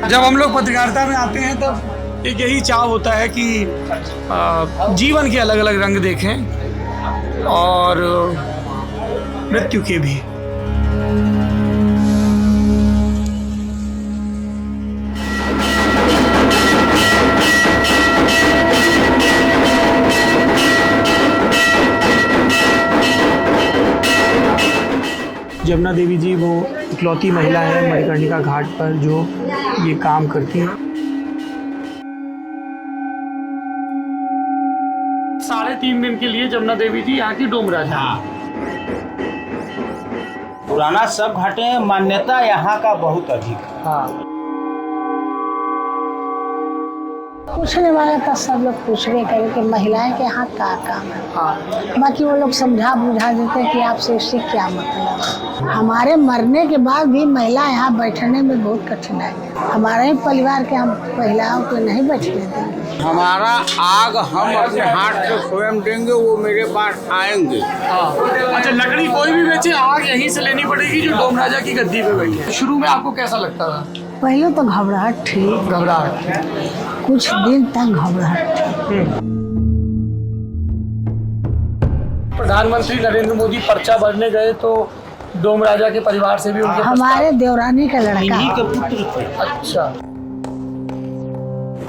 जब हम लोग पत्रकारिता में आते हैं तब एक यही चाह होता है कि जीवन के अलग अलग रंग देखें और मृत्यु के भी। जमुना देवी जी वो इकलौती महिला है मणिकर्णिका घाट पर जो ये काम करती हैं। 3.5 दिन के लिए जमुना देवी जी यहाँ की डोम राजा। पुराना सब घाटे हैं, मान्यता यहाँ का बहुत अधिक है। हाँ, पूछने वाला था, सब लोग पूछने करे कि महिलाएं के यहाँ क्या काम है। हाँ, बाकी वो लोग समझा बुझा देते कि आपसे इससे क्या मतलब है। हमारे मरने के बाद भी महिला यहाँ बैठने में बहुत कठिनाई है। हमारे ही परिवार के हम महिलाओं को नहीं बैठने देंगे। हमारा आग हम अपने हाथ से स्वयं देंगे, वो मेरे पास आएंगे। हाँ। अच्छा, लकड़ी कोई भी बेचे आग यहीं से लेनी पड़ेगी जो डोम राजा की गद्दी पे गई है। शुरू में आपको कैसा लगता था? पहले तो घबराहट थी, घबराहट। कुछ दिन तक घबराहट थी। प्रधानमंत्री नरेंद्र मोदी पर्चा भरने गए तो डोम राजा के परिवार से भी उनके हमारे देवरानी का लड़का इन्हीं के पुत्र थे। अच्छा,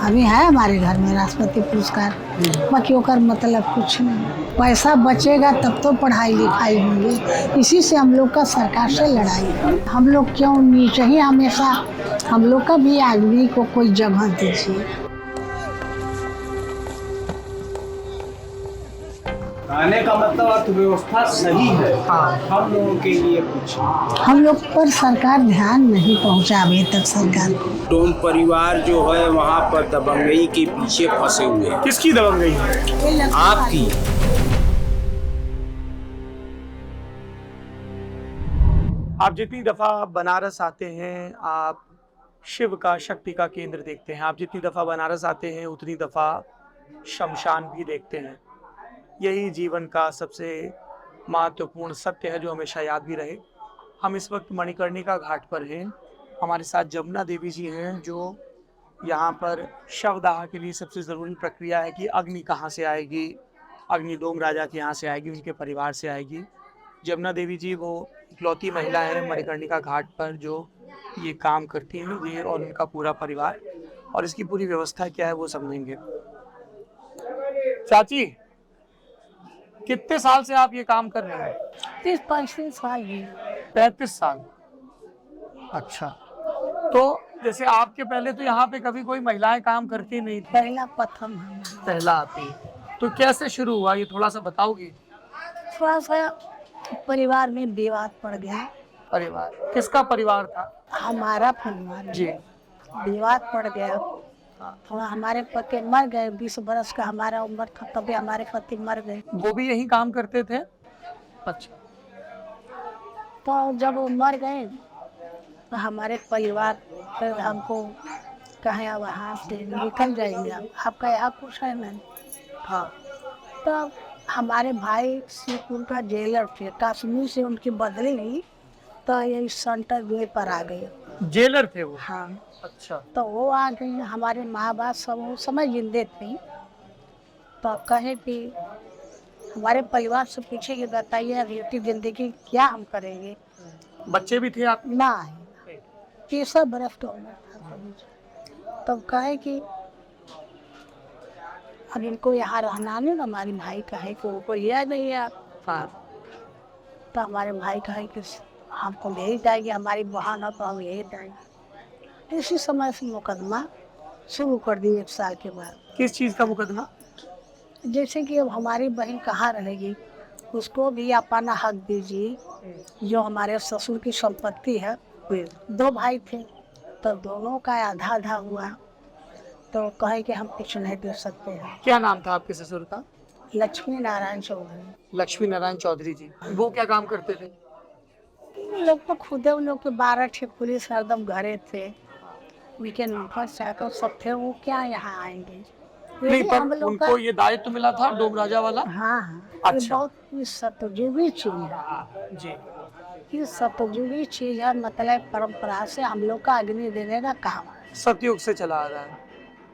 अभी है हमारे घर में राष्ट्रपति पुरस्कार। बाकी ओकर मतलब कुछ नहीं। पैसा बचेगा तब तो पढ़ाई लिखाई होगी। इसी से हम लोग का सरकार से लड़ाई है। हम लोग क्यों नीचे ही हमेशा, हम लोग का भी आदमी को कोई जगह दीजिए। कहने का मतलब अर्थव्यवस्था सही है। हाँ। हम लोगों के लिए कुछ हम लोग पर सरकार ध्यान नहीं पहुंचा अभी तक सरकार को। डोम परिवार जो है वहाँ पर दबंगई के पीछे फंसे हुए हैं। किसकी दबंगई है? आपकी। आप जितनी दफ़ा बनारस आते हैं आप शिव का, शक्ति का केंद्र देखते हैं। आप जितनी दफ़ा बनारस आते हैं उतनी दफ़ा शमशान भी देखते हैं। यही जीवन का सबसे महत्वपूर्ण सत्य है जो हमेशा याद भी रहे। हम इस वक्त मणिकर्णिका घाट पर हैं। हमारे साथ जमुना देवी जी हैं जो यहाँ पर शवदाह के लिए सबसे ज़रूरी प्रक्रिया है कि अग्नि कहाँ से आएगी। अग्नि डोम राजा के यहाँ से आएगी, उनके परिवार से आएगी। जमुना देवी जी वो इकलौती महिला है मणिकर्णिका घाट पर जो ये काम करती हैं, ये और उनका पूरा परिवार। और इसकी पूरी व्यवस्था क्या है वो समझेंगे। चाची, कितने साल से आप ये काम कर रहे हैं? 30-35 साल ही। 35 साल। अच्छा, तो जैसे आपके पहले तो यहाँ पे कभी कोई महिलाएं काम करती नहीं थी? पहला प्रथम है। पहला आती। तो कैसे शुरू हुआ ये थोड़ा सा बताओगी? थोड़ा सा परिवार में विवाद पड़ गया। परिवार किसका परिवार था? हमारा परिवार जी। विवाद पड़ गया। थोड़ा हमारे पति मर गए। 20 बरस का हमारा उम्र था तभी हमारे पति मर गए। वो भी यही काम करते थे? अच्छा। तो जब वो मर गए तो हमारे परिवार फिर हमको कहे अब वहाँ से निकल जाएंगे, आपका यहाँ कुछ है नहीं। हाँ। तो हमारे भाई सिकुल का जेलर थे, कश्मीर से उनकी बदली नहीं तो यही सेंटर वे पर आ गए। जेलर थे वो? हाँ। अच्छा। तो वो आ गई। हमारे माँ बाप सब उस समय जिंदे थे। तो कहे कि हमारे परिवार से पूछे कि बताइए रेती जिंदगी क्या हम करेंगे। बच्चे भी थे आप? ना 30 बरस तो उम्र था। तब कहे कि अब इनको यहाँ रहना नहीं। हमारे भाई कहे कि वो कोई यह नहीं है आप। हाँ। तो हमारे भाई कहे कि हमको यही जाएगी, हमारी बहन है तो हम यही जाएंगे। इसी समय से मुकदमा शुरू कर दिए 1 साल के बाद। किस चीज़ का मुकदमा? जैसे कि अब हमारी बहन कहाँ रहेगी, उसको भी अपना हक दीजिए। जो हमारे ससुर की संपत्ति है, 2 भाई थे तो दोनों का आधा आधा हुआ। तो कहे कि हम कुछ नहीं दे सकते हैं। क्या नाम था आपके ससुर का? लक्ष्मी नारायण चौधरी। लक्ष्मी नारायण चौधरी जी। वो क्या काम करते थे? उन लोग तो खुद उन लोग के 12 ठे पुलिस हरदम घरे थे। वीकेंड फर्स्ट आकर सब थे, वो क्या यहाँ आएंगे। नहीं, पर उनको ये दायित्व तो मिला था डोम राजा वाला? हाँ हाँ। अच्छा। ये बहुत सतयुगी चीज है। जी। ये सतयुगी चीज है। मतलब परंपरा से हम लोग का अग्नि देने का काम है। सतयुग से चला आ रहा है,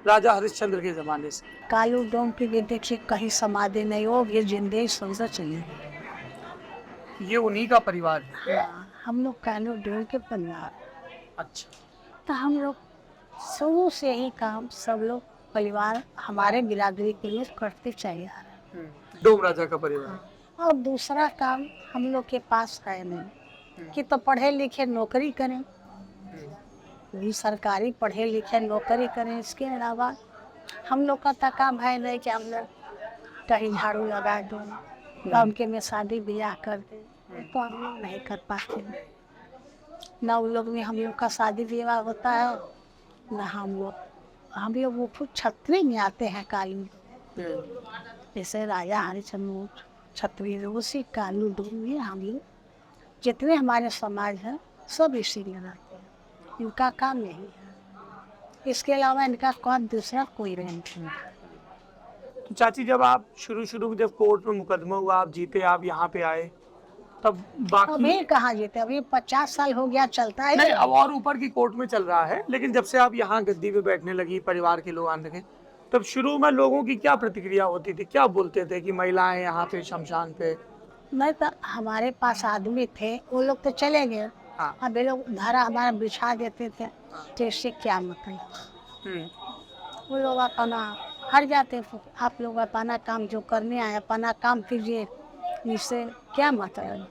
राजा हरिश्चंद्र के जमाने से। कालू डोम की भी देखिए कहीं समाधि नहीं हो, ये जिंदगी समझ चाहिए। ये उन्हीं का परिवार है। हाँ, हम लोग कालू डोम के परिवार, अच्छा, तो हम लोग शुरू से ही काम सब लोग परिवार हमारे बिरादरी के लिए करते चले आ रहे डोम राजा का परिवार। हैं। और दूसरा काम हम लोग के पास है नहीं कि तो पढ़े लिखे नौकरी करें, भी सरकारी पढ़े लिखे नौकरी करें। इसके अलावा हम लोग का तो काम है नहीं कि हम लोग कहीं झाड़ू लगा दो, गाँव के में शादी ब्याह कर दे, तो हम लोग नहीं कर पाते हैं। ना उन लोग में हम लोग का शादी विवाह होता है, ना हम लोग वो खुद छतरी में आते हैं कालू, जैसे राजा हरिश्चंद्र छतरी, उसी कालू डोम में हम लोग जितने हमारे समाज हैं सब इसी में रहते हैं। इनका काम यही है, इसके अलावा इनका काम दूसरा कोई नहीं। तो चाची, जब आप शुरू जब कोर्ट में मुकदमा हुआ, आप जीते, आप यहाँ पे आए, तब बाकी अभी कहाँ जीते, अभी 50 साल हो गया, चलता है। नहीं, अब और ऊपर की कोर्ट में चल रहा है, लेकिन जब से आप यहाँ गद्दी पे बैठने लगी, परिवार के लोग आने लगे, तब शुरू में लोगों की क्या प्रतिक्रिया होती थी, क्या बोलते थे कि महिलाएं यहाँ पे शमशान पे? नहीं तो हमारे पास आदमी थे, वो लोग तो चले गए। हाँ। अब ये लोग धारा हमारा बिछा देते थे, तो इससे क्या मतलब, वो लोग अपना हट जाते थे। आप लोग अपना काम जो करने आए अपना काम कीजिए, इससे क्या मतलब।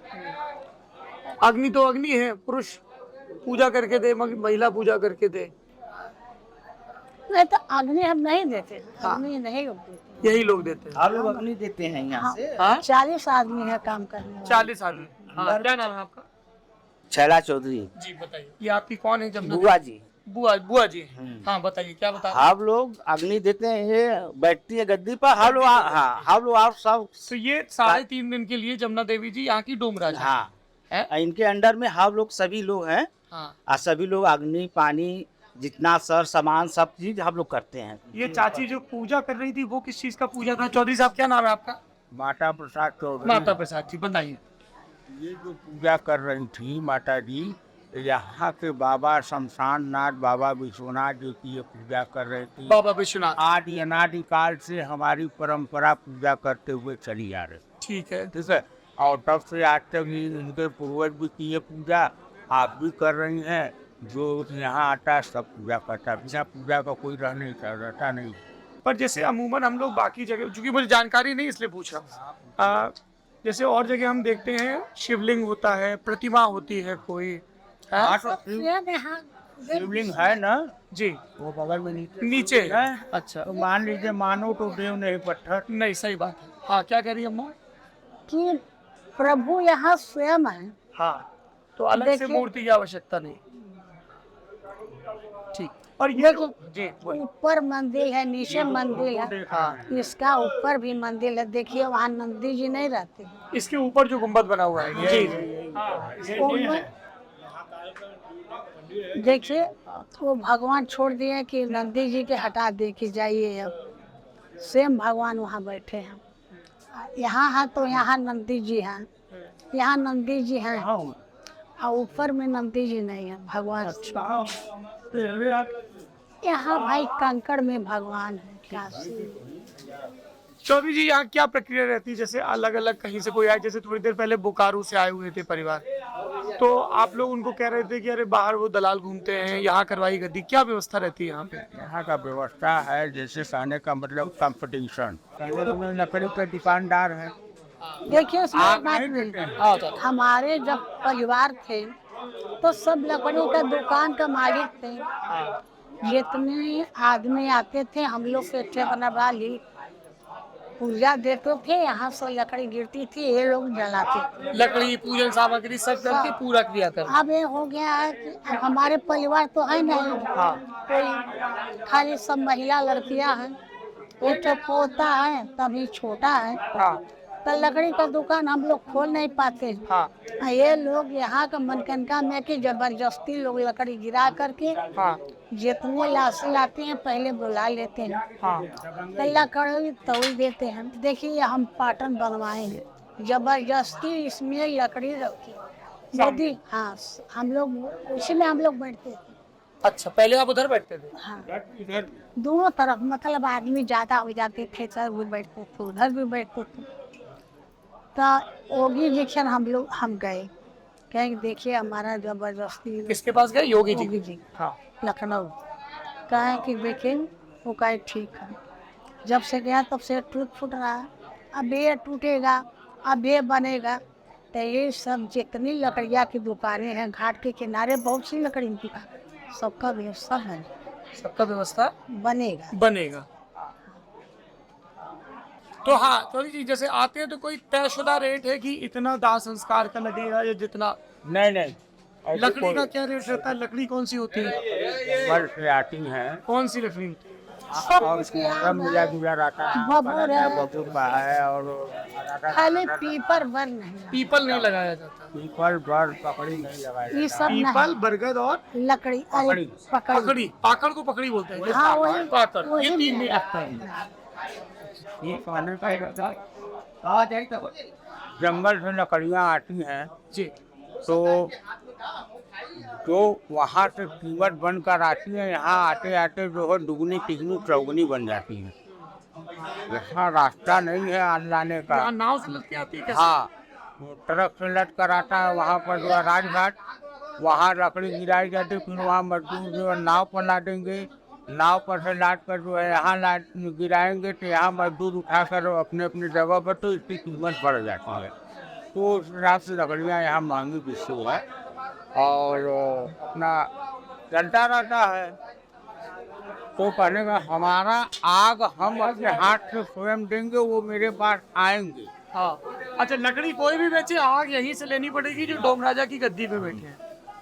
अग्नि तो अग्नि है, पुरुष पूजा करके दे, महिला पूजा करके दे, नहीं तो अग्नि हम नहीं देते, हाँ। अग्नि नहीं लोग देते। यही लोग देते हैं। आप लोग अग्नि देते हैं यहाँ से? हाँ, 40 आदमी है काम करने वाले। 40 आदमी। हाँ, क्या नाम है आपका? छैला चौधरी। जी बताइए, ये आपकी कौन है? जमुना बुआ जी। बुआ जी। हाँ बताइए, क्या बता रहे हैं? हम लोग अग्नि देते हैं, ये बैठती है गद्दी पर, हम लोग हाँ हम लोग आप सब तो ये 3.5 दिन के लिए जमुना देवी जी यहाँ की डोम राजा हाँ है? इनके अंडर में हम लोग सभी लोग हैं। हाँ। और सभी लोग अग्नि पानी जितना सर सामान सब चीज हम लोग करते हैं। ये चाची जो पूजा कर रही थी, वो किस चीज का पूजा था? चौधरी साहब, क्या नाम है आपका? माता प्रसाद चौधरी। माता प्रसाद जी, बताइए। ये जो पूजा कर रही थी माता जी, यहाँ के बाबा शमशान नाथ बाबा विश्वनाथ जी की ये पूजा कर रहे थे। बाबा विश्वनाथ। आदि अनादि काल से हमारी परंपरा पूजा करते हुए चली आ रही। ठीक है। ठीक है, और तब से आज तक ही इनके पूर्वज भी किए पूजा, आप भी कर रही हैं। जो यहाँ आता है सब पूजा करता है, बिना पूजा का कोई रह नहीं रहता नहीं। पर जैसे अमूमन हम लोग बाकी जगह, क्योंकि मुझे जानकारी नहीं इसलिए पूछ रहा हूँ, जैसे और जगह हम देखते हैं शिवलिंग होता है, प्रतिमा होती है कोई, हाँ, तो शिवलिंग है ना जी, वो बगल में नीचे है। अच्छा, तो मान लीजिए मानो तो देव नहीं पत्थर। नहीं, सही बात है। हाँ, क्या कह रही है अम्मा? कि प्रभु यहाँ स्वयं है। हाँ, तो अलग से देखिए- मूर्ति की आवश्यकता नहीं। ठीक। और ये देखो, जी बोलिए। ऊपर मंदिर है, नीचे मंदिर है, हाँ, इसका ऊपर भी मंदिर है। देखिए वहाँ नंदी जी नहीं रहते, इसके ऊपर जो गुम्बद बना हुआ है, जी, देखिए वो भगवान छोड़ दिए कि नंदी जी के हटा दे कि जाइए, अब स्वयं भगवान वहाँ बैठे हैं। यहाँ है तो यहाँ नंदी जी हैं, यहाँ नंदी जी हैं, और ऊपर में नंदी जी नहीं है, भगवान। यहाँ भाई कंकड़ में भगवान है। काशी चौधरी जी, यहाँ क्या प्रक्रिया रहती है? जैसे अलग अलग कहीं से कोई आए, जैसे थोड़ी देर पहले बोकारो से आए हुए थे परिवार, तो आप लोग उनको कह रहे थे कि अरे बाहर वो दलाल घूमते हैं, यहाँ करवाई गद्दी, क्या व्यवस्था रहती है यहाँ पे? यहाँ का व्यवस्था है, जैसे कहने का मतलब कंपटीशन। लकड़ी के दुकानदार है, देखिए उसमें बात नहीं, हमारे जब परिवार थे तो सब लकड़ी का दुकान का मालिक थे। जितने आदमी आते थे हम लोग के ठेका वाली पूजा देते थे, यहाँ से लकड़ी गिरती थी, ये लोग जलाते थे। लकड़ी, पूजन सामग्री सब करके पूरा क्रिया कर। अब ये हो गया है कि अब हमारे परिवार तो है नहीं, कोई खाली सब महिला लड़कियां हैं, एक तो पोता है तभी छोटा है, हाँ, तो लकड़ी का दुकान हम लोग खोल नहीं पाते। हाँ, ये लोग यहाँ का मनकनका में कि जबरदस्ती लोग लकड़ी गिरा करके हाँ, जितने लाशें लाते हैं पहले बुला लेते हैं, हाँ, तो लकड़ी तोड़ देते हैं। देखिए हम पाटन बनवाएंगे, जबरदस्ती इसमें लकड़ी रखी, यदि हाँ हम लोग उसी में हम लोग बैठते थे। अच्छा, पहले आप उधर बैठते थे? हाँ, इधर दोनों तरफ मतलब आदमी ज्यादा हो जाते थे, इधर भी बैठते थे उधर भी बैठते थे। तो योगी जंक्शन हम गए, कहें देखिए हमारा जबरदस्ती किसके पास गए? योगी योगी जी। जी हाँ। लखनऊ, कहें कि देखें, वो कहे ठीक है। जब से गया तब से टूट फूट रहा है, अब ये टूटेगा, अब ये बनेगा। तो ये सब जितनी लकड़ियाँ की दुकानें हैं घाट के किनारे, बहुत सी लकड़ी की दुकान, सबका व्यवस्था है, सबका व्यवस्था बनेगा। बनेगा। तो हाँ, चौधरी जी जैसे आते हैं तो कोई तयशुदा रेट है कि इतना दाह संस्कार का लगेगा या जितना? नहीं नहीं, ऐसे लकड़ी कोई का क्या रेट रहता है? लकड़ी कौन सी होती है? जंगल से आती हैं कौन सी लकड़ी? और सब मिला जुला रहता है। बबूर है। बबूर का है और खाली पीपर बर नहीं, पीपल नहीं लगाया जाता। पीपल बर पकड़ी नहीं लगाई ये सब पीपल, नहीं, बरगद और लकड़ी अरे पकड़ी। पकड़ी, पकड़ी। पाकड़ को पकड़ी बोलते हैं। हाँ वही पाकड़, ये वही तीन नहीं में- लगता है। ये खाने का ही रहता है। जंगल से लकड़ियाँ आती हैं जी। तो जो वहाँ से कीमत बनकर आती है, यहाँ आते आते जो है दुगनी तिगनी चौगनी बन जाती है। यहाँ रास्ता नहीं है आने लाने का। यहाँ नाव से लग के आती है कैसे? हाँ, वो ट्रक से लट कर आता है वहाँ पर जो है राजघाट, वहाँ लकड़ी गिराई जाती है, फिर वहाँ मजदूर जो है नाव पर लादेंगे, नाव पर से लाद कर जो है यहाँ लाद गिराएंगे, तो यहाँ मजदूर उठाकर अपने अपनी जगह पर, तो इसकी कीमत बढ़ जाती है। तो उस हिसाब से लकड़ियाँ यहाँ महंगी बिकती है और अपना चलता रहता है। तो कहने का हमारा आग हम अपने हाथ से स्वयं देंगे, वो मेरे पास आएंगे। हाँ। अच्छा, लकड़ी कोई भी बेचे, आग यहीं से लेनी पड़ेगी जो डोम राजा की गद्दी पे बैठे हैं।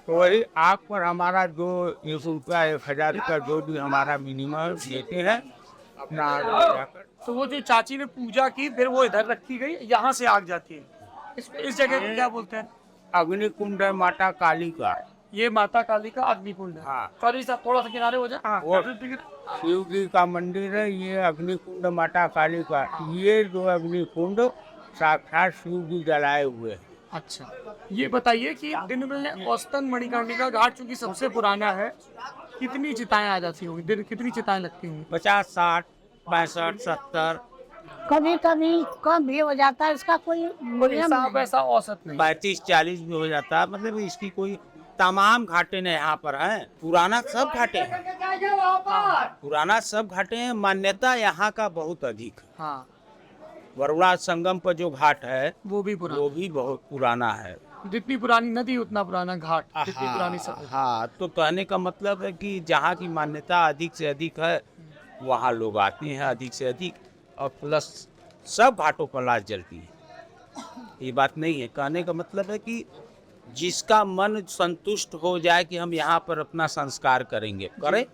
तो वही आग पर हमारा जो 100 रुपया 1000 का जो भी हमारा मिनिमम देते हैं अपना आग जाकर। तो वो जो चाची ने पूजा की फिर वो इधर रखी गई, यहाँ से आग जाती है। इस जगह को क्या बोलते हैं? अग्निकुंड है माता काली का। ये माता काली का अग्निकुंड है। हाँ। सॉरी साहब, थोड़ा सा किनारे हो जाए। हाँ। वो शिव जी का मंदिर है, ये अग्निकुंड माता काली का। ये जो अग्निकुंड साक्षात शिव जी जलाए हुए हैं। अच्छा, ये बताइए कि दिन में औसतन मणिकर्णिका घाट चूंकि सबसे पुराना है, कितनी चिताएं आ जाती होंगी? दिन कितनी चिताएं लगती होंगी? 50, 60, 65, 70, कभी कभी कम भी हो जाता है, इसका कोई नियम हिसाब नहीं। ऐसा औसत नहीं। 35, 40 भी हो जाता है। मतलब इसकी कोई तमाम घाटे ने यहाँ पर हैं। पुराना सब घाटे हैं, पुराना सब घाटे हैं। मान्यता यहाँ का बहुत अधिक है। हाँ, वरुणा संगम पर जो घाट है वो भी पुराना। वो भी बहुत पुराना है। जितनी पुरानी नदी उतना पुराना घाट, जितनी पुरानी हाँ, सड़क। हाँ, तो कहने का मतलब है कि जहाँ की मान्यता अधिक से अधिक है वहाँ लोग आते हैं अधिक से अधिक, और प्लस सब घाटों पर लाश जलती है। ये बात नहीं है। कहने का मतलब है कि जिसका मन संतुष्ट हो जाए कि हम यहाँ पर अपना संस्कार करेंगे, करें,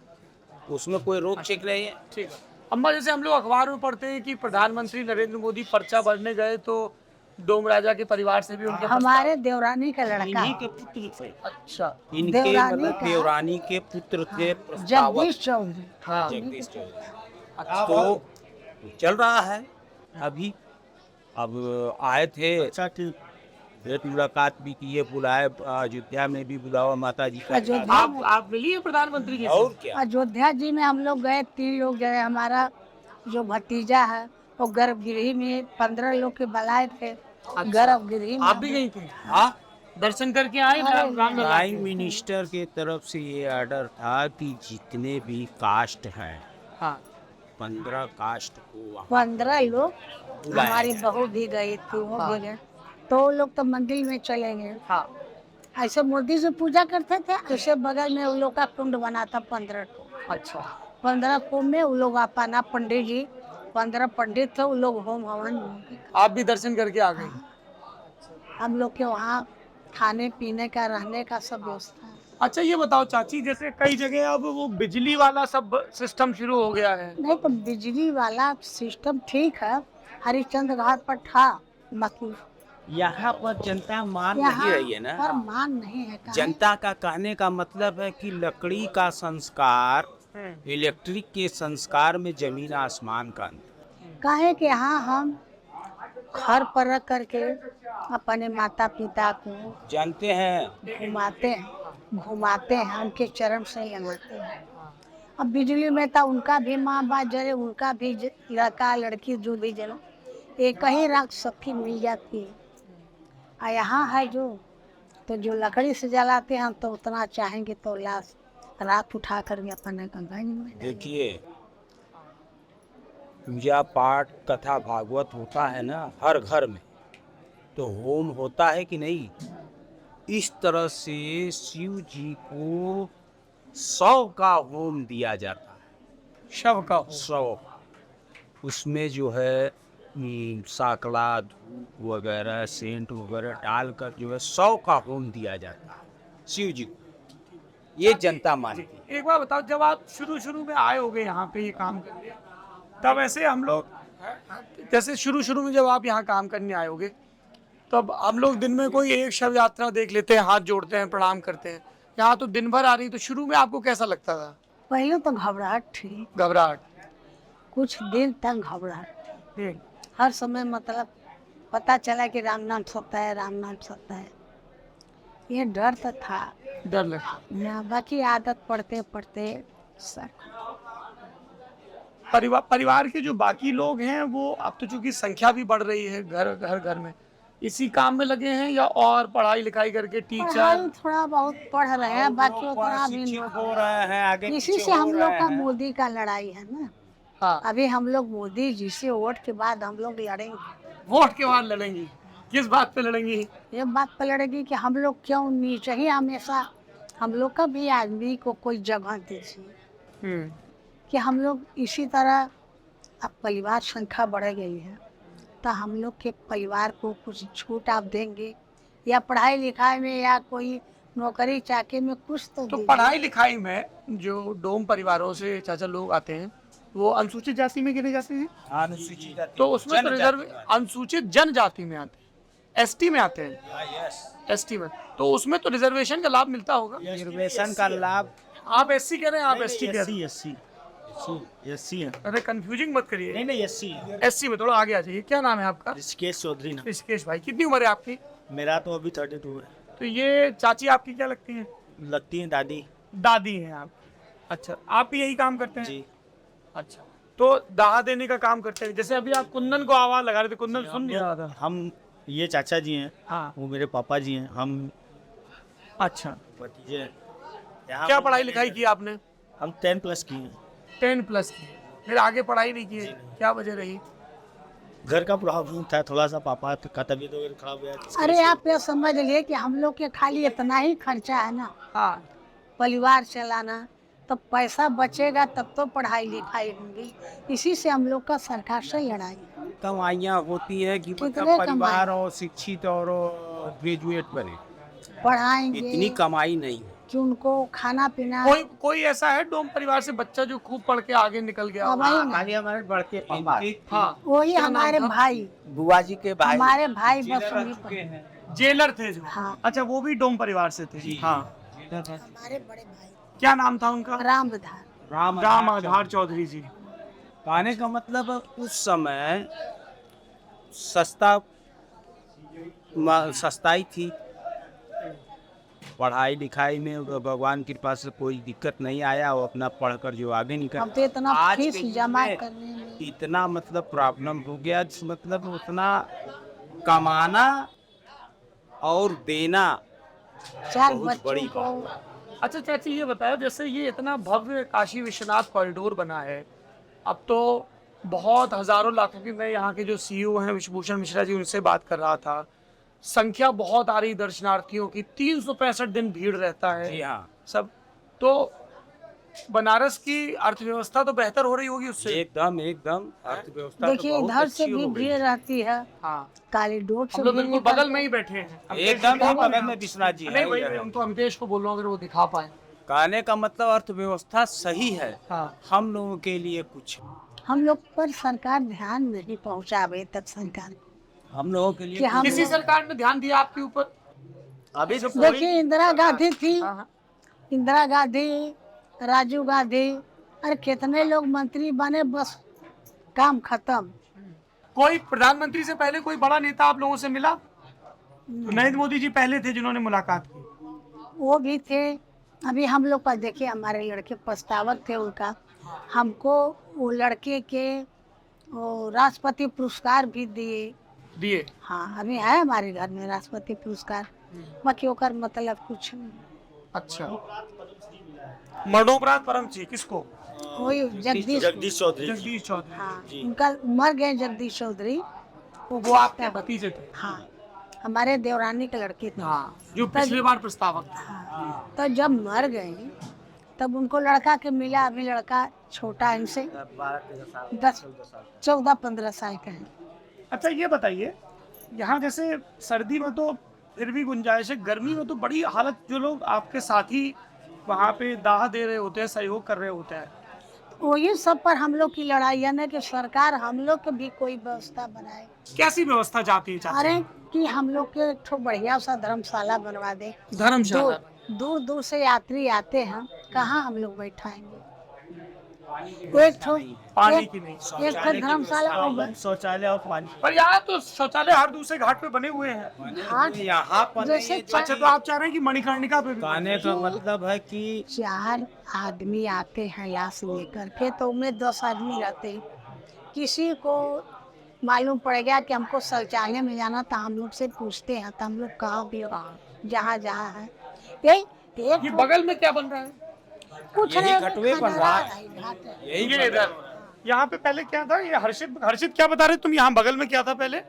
उसमें कोई रोक टोक नहीं है। ठीक है। अम्मा, जैसे हम लोग अखबार में पढ़ते हैं कि प्रधानमंत्री नरेंद्र मोदी पर्चा भरने गए तो डोम राजा के परिवार से भी उनके हमारे देवरानी का लड़का इन्हीं के पुत्र थे। अच्छा। इनके देवरानी मतलब का- देवरानी के पुत्र थे प्रस्तावक जगदीश चौधरी। हाँ। जगदीश चौधरी। तो चल रहा है अभी। अब आए थे, अच्छा ठीक, भेंट मुलाकात भी किए, बुलाए, अयोध्या में भी बुलावा माता जी का। अयोध्या आप मिली है प्रधानमंत्री जी से? और क्या, अयोध्या जी में हम लोग गए, 3 लोग गए। हमारा जो भतीजा है वो गर्भगृह में 15 लोग के बुलाए थे। गर्भगृह में आप भी गई थी? हाँ, दर्शन करके आए? प्राइम मिनिस्टर के तरफ से ये ऑर्डर था कि जितने भी कास्ट हैं, हाँ। 15 कास्ट को वहाँ 15 लोग, बुलाया। हमारी बहू भी गई थी, वो भी गए। तो वो लोग तो मंदिर में चले गए। हाँ। ऐसे मूर्ति से पूजा करते थे, ऐसे बगल में उन लोग का कुंड बना था 15 को। अच्छा। 15 कुंड में वो लोग अपना पंडित जी, 15 पंडित थे, वो लोग होम हवन। आप भी दर्शन करके आ गई? हम लोग के वहाँ खाने पीने का, रहने का सब व्यवस्था है। अच्छा, ये बताओ चाची, जैसे कई जगह अब वो बिजली वाला सब सिस्टम शुरू हो गया है। नहीं तो बिजली वाला सिस्टम ठीक है, हरिश्चंद्र घाट पर था, बाकी यहाँ पर जनता मान नहीं यहाँ रही है ना। पर मान नहीं है। काहे? जनता का कहने का मतलब है कि लकड़ी का संस्कार इलेक्ट्रिक के संस्कार में जमीन आसमान का अंतर। काहे कि यहाँ हम घर पर रख करके अपने माता पिता को जानते हैं घुमाते हैं। घुमाते हैं, उनके चरण से लगाते हैं। अब बिजली में तो उनका भी माँ बाप जले, उनका भी लड़का लड़की जो भी जले, एक ही राख सबकी मिल जाती है। और यहाँ है जो लकड़ी से जलाते हैं तो उतना चाहेंगे तो लाश राख उठा करके अपने गंगा जी में डालेंगे। देखिए, पूजा पाठ कथा भागवत होता है ना हर घर में, तो होम होता है कि नहीं? इस तरह से शिव जी को 100 का होम दिया जाता है। शव का हो। 100 उसमें जो है साकला धूप वगैरह सेंट वगैरह डालकर जो है 100 का होम दिया जाता है शिव जी को। ये जनता मानती है। एक बार बताओ, जब आप शुरू में आए होगे यहाँ पे ये काम करने, तब ऐसे हम लोग, जैसे शुरू में जब आप यहाँ काम करने आए होगे, तब हम लोग दिन में कोई एक शव यात्रा देख लेते हैं, हाथ जोड़ते हैं, प्रणाम करते हैं। यहाँ तो दिन भर आ रही, तो शुरू में आपको कैसा लगता था? पहले तो घबराहट थी, घबराहट। कुछ दिन तक घबराहट, हर समय मतलब पता चला कि राम नाम सत्य है, राम नाम सत्य है, ये डर तो था। डर लगता। ना बाकी आदत पड़ते पड़ते सर। परिवार के जो बाकी लोग हैं वो अब तो चूंकि संख्या भी बढ़ रही है, घर में इसी काम में लगे हैं, या और पढ़ाई लिखाई करके पढ़ाई टीचर? थोड़ा बहुत पढ़ रहे हैं, बाकी उतना भी नहीं। हो रहे हैं आगे इसी पीछे से हो हम लोग रहे का हैं। मोदी का लड़ाई है ना। हाँ, अभी हम लोग मोदी जी से वोट के बाद हम लोग लड़ेंगे। वोट के बाद लड़ेंगी? किस बात पे लड़ेंगी? ये बात पर लड़ेगी कि हम लोग क्यों नीचे ही हमेशा, हम लोग का भी आदमी को कोई जगह दीजिए कि हम लोग इसी तरह। अब परिवार संख्या बढ़ गई है तो हम लोग के परिवार को कुछ छूट आप देंगे, या पढ़ाई लिखाई में या कोई नौकरी चाकरी में कुछ तो तो दीजिए। पढ़ाई लिखाई में जो डोम परिवारों से चाचा लोग आते हैं वो अनुसूचित जाति में गिने जाते हैं, अनुसूचित जाति, तो उसमें तो जनजाति रिजर्व में। अनुसूचित जनजाति में आते हैं, एसटी में आते हैं। हाँ, यस। एसटी में तो उसमें तो रिजर्वेशन का लाभ मिलता होगा। रिजर्वेशन का लाभ आप एससी कह रहे हैं, आप एसटी कह रहे हैं? एससी है। अरे कंफ्यूजिंग मत करिए। नहीं एससी है। एससी में थोड़ा आगे आ जाइए। क्या नाम है आपका? ऋषिकेश चौधरी ना। ऋषिकेश भाई, कितनी उम्र है आपकी? मेरा तो अभी 32 है। तो ये चाची आपकी क्या लगती हैं? लगती है दादी। दादी हैं आप? अच्छा, आप भी यही काम करते हैं? जी। अच्छा, तो दाह देने का काम करते हैं। जैसे अभी आप कुंदन को आवाज लगा रहे थे, कुंदन सुन नहीं रहा था। हम ये चाचा जी हैं, हाँ, वो मेरे पापा जी हैं, हम अच्छा। भतीजे हैं। क्या पढ़ाई लिखाई की आपने? हम 10+ किए हैं। 10+ की, फिर आगे पढ़ाई नहीं की? क्या वजह रही? घर का प्रॉब्लम था थोड़ा सा, पापा का तबीयत वगैरह खराब हो गया। अरे आप ये समझ लिए कि हम लोग के खाली इतना ही खर्चा है ना, हाँ, परिवार चलाना, तो पैसा बचेगा तब तो पढ़ाई लिखाई होगी। इसी से हम लोग का सरकार से लड़ाई है। कमाइयाँ होती है कि कितने मतलब कमाई? परिवार और शिक्षित और ग्रेजुएट बने, पढ़ाएंगे इतनी कमाई नहीं है। कि उनको खाना पीना। कोई ऐसा है डोम परिवार से बच्चा जो खूब पढ़ के आगे निकल गया? अब वही ना, खाली हमारे बढ़ते पापा, हाँ, वही क्या नाम हमारे था? भाई, बुआ जी के भाई हमारे भाई बस वही पर। जेलर थे जो? हाँ। अच्छा, वो भी डोम परिवार से थे? हाँ। हमारे बड़े भाई क्या नाम था उनका? रामधार। राम आधार चौधरी जी। कहने का मतलब उस समय सस्ताई थी, पढ़ाई लिखाई में भगवान की कृपा से कोई दिक्कत नहीं आया, वो अपना पढ़कर जो आगे निकल। हम तो इतना आज के फीस युग जमा में करने में इतना मतलब प्रॉब्लम हो गया, मतलब उतना कमाना और देना चार बहुत बड़ी बच्चों को। अच्छा चाची, ये बताओ, जैसे ये इतना भव्य काशी विश्वनाथ कॉरिडोर बना है, अब तो बहुत हजारों लाखों की, मैं यहाँ के जो सीईओ हैं विश्वभूषण मिश्रा जी, उनसे बात कर रहा था, संख्या बहुत आ रही दर्शनार्थियों की, 365 दिन भीड़ रहता है। जी हाँ, सब तो बनारस की अर्थव्यवस्था तो बेहतर हो रही होगी उससे? एकदम अर्थव्यवस्था तो देखिए बहुत इधर से अच्छी भी हो गई। भीड़ रहती है, हाँ, कॉरिडोर से हम लोग भी बिल्कुल निकल- बगल में ही बैठे हैं। एकदम बगल में विश्वनाथ जी नहीं है। भाई, उनको अमतेश को बोल रहा हूँ अगर वो दिखा पाए। कहने का मतलब अर्थव्यवस्था सही है, हाँ, हम लोगों के लिए कुछ, हम लोग पर सरकार ध्यान नहीं पहुंचा अभी तक सरकार। हम लोगों के लिए कि हम किसी सरकार ने ध्यान दिया आपके ऊपर? अभी जो देखिए इंदिरा गांधी थी, हाँ, हाँ। इंदिरा गांधी, राजीव गांधी, अरे कितने लोग मंत्री बने, बस काम खत्म। कोई प्रधानमंत्री से पहले कोई बड़ा नेता आप लोगों से मिला? तो नरेंद्र मोदी जी पहले थे जिन्होंने मुलाकात की। वो भी थे। अभी हम लोग का देखिए हमारे लड़के प्रस्तावक थे उनका, हमको वो लड़के के वो राष्ट्रपति पुरस्कार भी दिए। दिए। हाँ अभी है हमारे घर में राष्ट्रपति पुरस्कार, बाकी ओकर मतलब कुछ नहीं। अच्छा, मरणोपरांत परम जी किसको? वही जगदीश जगदीश चौधरी जगदीश चौधरी। हाँ उनका मर गए जगदीश चौधरी। वो आपके भतीजे थे? हाँ हमारे देवरानी के लड़के थे। हाँ, जो पिछली बार प्रस्तावक थे। हाँ, तो जब मर गए तब उनको लड़का के मिला, अभी लड़का छोटा है इनसे 14-15 साल का है। अच्छा ये बताइए, यहाँ जैसे सर्दी में तो फिर भी गुंजाइश है, गर्मी में तो बड़ी हालत, जो लोग आपके साथी वहाँ पे दाह दे रहे होते हैं, सहयोग कर रहे होते हैं, वही सब पर हम लोग की लड़ाई है ना कि सरकार हम लोग के भी कोई व्यवस्था बनाए। कैसी व्यवस्था चाहती है? चाहती अरे कि हम लोग के एक ठो बढ़िया सा धर्मशाला बनवा दे। धर्मशाला? दूर दूर से यात्री आते हैं, कहाँ हम लोग बैठाएंगे? वो एक ठो पानी की नहीं, एक ठो धर्मशाला और शौचालय और पानी। पर यहाँ तो शौचालय हर दूसरे घाट पे बने हुए हैं। हाँ, यहाँ पर जैसे अच्छा, तो आप चाह रहे हैं कि मणिकर्णिका पे भी? कहने का मतलब है कि 4 आदमी आते हैं लाश लेकर के, तो उनमें 10 आदमी रहते हैं। किसी को मालूम पड़ गया कि हमको शौचालय में जाना, तो हम लोग से पूछते हैं, तो हम लोग कहाँ भी जहाँ जहाँ है ये बगल में क्या बन रहा है? कुछ यही नहीं, घटवे बन रहा है। घाट है। ये इधर यहाँ पे पहले क्या था? ये हर्षित क्या बता रहे तुम? यहाँ बगल में क्या था पहले?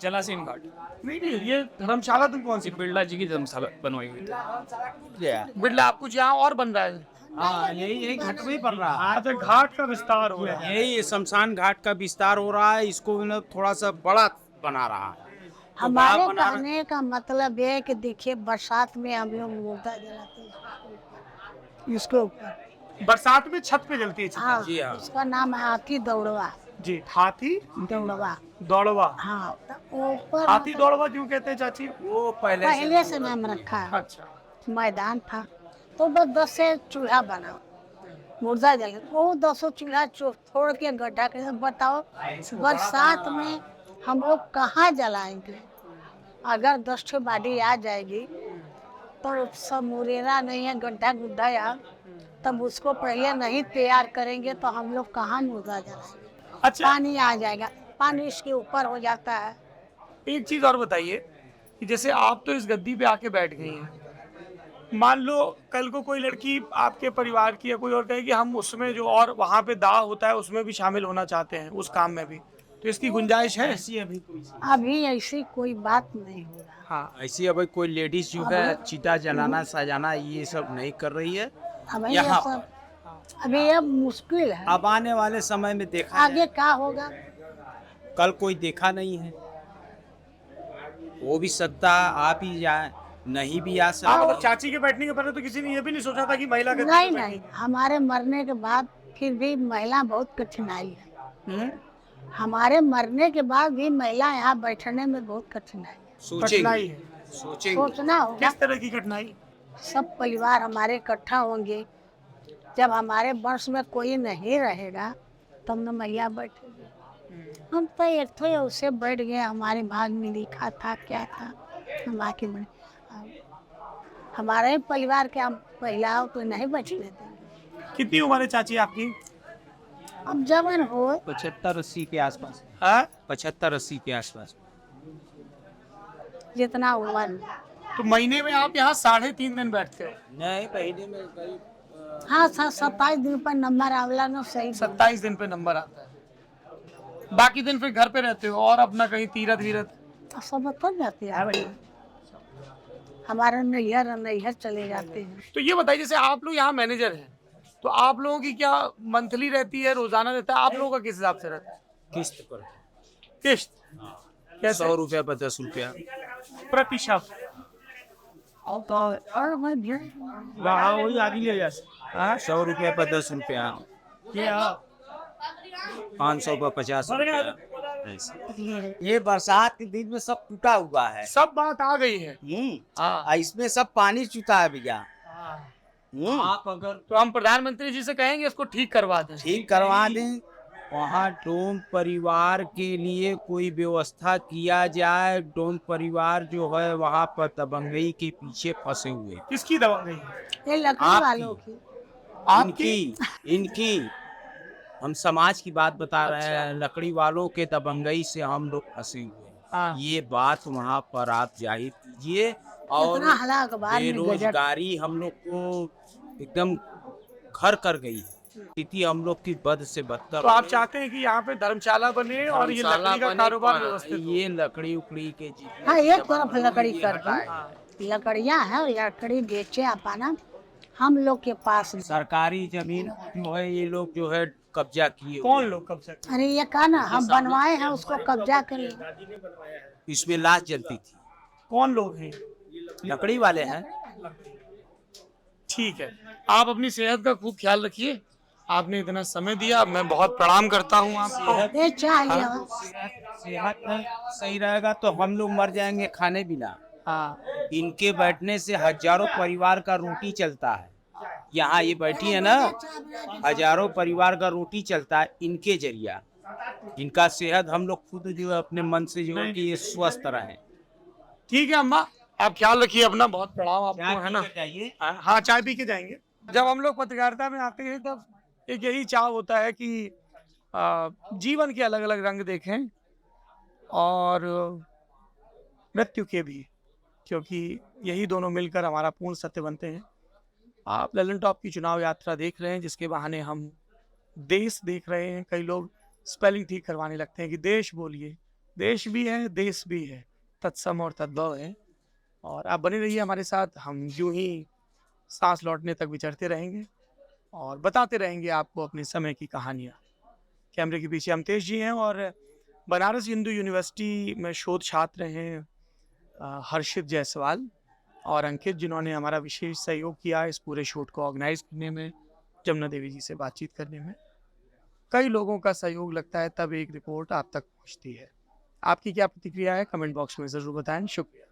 जलासीन घाट नहीं नहीं, ये धर्मशाला तुम कौन सी? बिरला जी की धर्मशाला बनवाई हुई थी। बिरला आपको यहाँ और बन रहा है? हाँ, यही घटवे पड़ रहा है। अच्छा, घाट का विस्तार हो रहा है। यही शमशान घाट का विस्तार हो रहा है, इसको मतलब थोड़ा सा बड़ा बना रहा है। हमारे बड़ा बना- कहने का मतलब ये है कि देखिए बरसात में हम लोग मुर्दा जलाते हैं इसके ऊपर। बरसात में छत पे जलती है छत। हाँ, जी हाँ। उसका नाम है हाथी दौड़वा। जी, हाथी दौड़वा दौड़वा। हाँ, तो ऊपर हाथी दौड़वा क्यों कहते हैं चाची? वो पहले पहले से नाम रखा है। अच्छा, मैदान था तो बस 10 से चूल्हा बना, मुर्दा जल, वो 10 चूल्हा छोड़ के गड्ढा के। बताओ बरसात में हम लोग कहाँ जलाएंगे? अगर 10 ठो बाड़ी आ जाएगी तो सब मुरेरा नहीं है, गड्ढा गुड्ढा या, तब उसको पहले नहीं तैयार करेंगे तो हम लोग कहाँ मुर्दा जलाएंगे? अच्छा, पानी आ जाएगा, पानी इसके ऊपर हो जाता है। एक चीज और बताइए कि जैसे आप तो इस गद्दी पे आके बैठ गई हैं, मान लो कल को कोई लड़की आपके परिवार की या कोई और कहे कि हम उसमें जो और वहाँ पे दाह होता है उसमें भी शामिल होना चाहते हैं, उस काम में भी, तो इसकी गुंजाइश है? अभी ऐसी कोई बात नहीं हो रहा। हाँ, ऐसी अभी कोई लेडीज जो है चिता जलाना सजाना ये सब नहीं कर रही है। अभी ये यहाँ सब अभी ये मुश्किल है। अब आने वाले समय में देखा आगे जाए। क्या होगा? कल कोई देखा नहीं है, वो भी सकता है, आप ही जाए, नहीं भी आ हाँ, सकता। मतलब चाची के बैठने के पहले तो किसी ने ये भी नहीं सोचा था कि महिला गद्दी नहीं पे नहीं, बैठेगी। हमारे मरने के बाद फिर भी महिला बहुत कठिनाई है। हमारे मरने के बाद भी महिला यहाँ बैठने में बहुत कठिनाई है। कठिनाई है। सोचेंगे सोचना होगा, किस तरह की कठिनाई? सब परिवार हमारे इकट्ठा होंगे, जब हमारे वंश में कोई नहीं रहेगा तब न मैया बैठेगी। हम तो एक थे उसे बैठ गए, हमारे भाग में लिखा था क्या था, हम आके बैठ, हमारे परिवार के हम महिलाओं तो नहीं बैठने देंगे। कितनी उम्र है चाची आपकी? अब जवन हो 75-80 के आसपास, हाँ? 75-80 के आसपास। जितना उम्र, तो महीने में आप यहाँ 3.5 दिन बैठते हो? नहीं, महीने में करीब हाँ 27 दिन पर नंबर आवला न सही। 27 दिन पे नंबर आता है, बाकी दिन फिर घर पे रहते हो और अपना कहीं तीरथ वीरथ? सब बता जाते हैं, हमारे नैहर चले जाते हैं। तो ये बताइए, जैसे आप लोग यहाँ मैनेजर हैं, तो आप लोगों की क्या मंथली रहती है, रोजाना रहता है? आप लोगों का किस हिसाब से रहता है? किस्त पर किस्त? कैसे? 100 रुपया 50 रुपया प्रति शख्स? और मैं भी वहाँ वही आगे ले जा 100 रुपया 50 रुपया, 500 पर 50 रुपया ऐसे। ये बरसात के दिन में सब टूटा हुआ है। सब बात आ गई है। हाँ, इसमें सब पानी चुता है भैया। आप अगर तो हम प्रधानमंत्री जी से कहेंगे इसको ठीक करवा दें। ठीक करवा दें वहाँ डोम परिवार के लिए कोई व्यवस्था किया जाए। डोम परिवार जो है वहाँ पर दबंगई के पीछे फंसे हुए हैं। किसकी दवा गई है? ये लकड़ी आपकी। वालों की। आपकी? इनकी हम समाज की बात बता रहे हैं। लकड़ी वालों के दबंगई से हम लोग फंसे हुए हैं। हाँ। ये बात वहाँ पर आप जाहिर कीजिए। और इतना हला अखबार में गजट। बेरोजगारी हम लोग को एकदम घर कर गई है। स्थिति हम लोग की बद से बदतर। तो आप चाहते हैं कि यहाँ पे धर्मशाला बने और ये लकड़ी का कारोबार व्यवस्थित हो? ये लकड़ी उकड़ी के हाँ, एक तरफ लकड़ी कर दो, लकड़ियाँ है, लकड़ी बेचे अपना हम लोग के पास। सरकारी जमीन जो है ये लोग जो है कब्जा किए हुए कौन हैं। लोग कब्जा कर? अरे ये कहा ना हम बनवाए हैं उसको कब्जा कर लिया। इसमें लाश जलती थी। कौन लोग हैं? लकड़ी वाले हैं। ठीक है, आप अपनी सेहत का खूब ख्याल रखिए। आपने इतना समय दिया, मैं बहुत प्रणाम करता हूँ आपको। ये चाहिए सेहत सही रहेगा तो हम लोग मर जाएंगे खाने बिना। हाँ, इनके बैठने से हजारों परिवार का रोटी चलता है। यहाँ ये बैठी है ना, हजारों परिवार का रोटी चलता है इनके जरिया। इनका सेहत हम लोग खुद जो है अपने मन से जो है कि ये स्वस्थ रहे। ठीक है अम्मा, आप ख्याल रखिए अपना। बहुत प्रणाम आपको, है ना? चाहिए। हाँ, चाय पी के जाएंगे। जब हम लोग पत्रकारिता में आते हैं तब एक यही चाह होता है कि जीवन के अलग अलग रंग देखें और मृत्यु के भी, क्योंकि यही दोनों मिलकर हमारा पूर्ण सत्य बनते हैं। आप ललन टॉप की चुनाव यात्रा देख रहे हैं, जिसके बहाने हम देश देख रहे हैं। कई लोग स्पेलिंग ठीक करवाने लगते हैं कि देश बोलिए। देश भी है, देश भी है, तत्सम और तद्भव है। और आप बने रहिए हमारे साथ। हम यूं ही सांस लौटने तक विचरते रहेंगे और बताते रहेंगे आपको अपने समय की कहानियाँ। कैमरे के पीछे अमतेश जी हैं और बनारस हिंदू यूनिवर्सिटी में शोध छात्र हैं हर्षित जायसवाल और अंकित, जिन्होंने हमारा विशेष सहयोग किया इस पूरे शूट को ऑर्गेनाइज करने में, जमुना देवी जी से बातचीत करने में। कई लोगों का सहयोग लगता है तब एक रिपोर्ट आप तक पहुंचती है। आपकी क्या प्रतिक्रिया है, कमेंट बॉक्स में ज़रूर बताएं। शुक्रिया।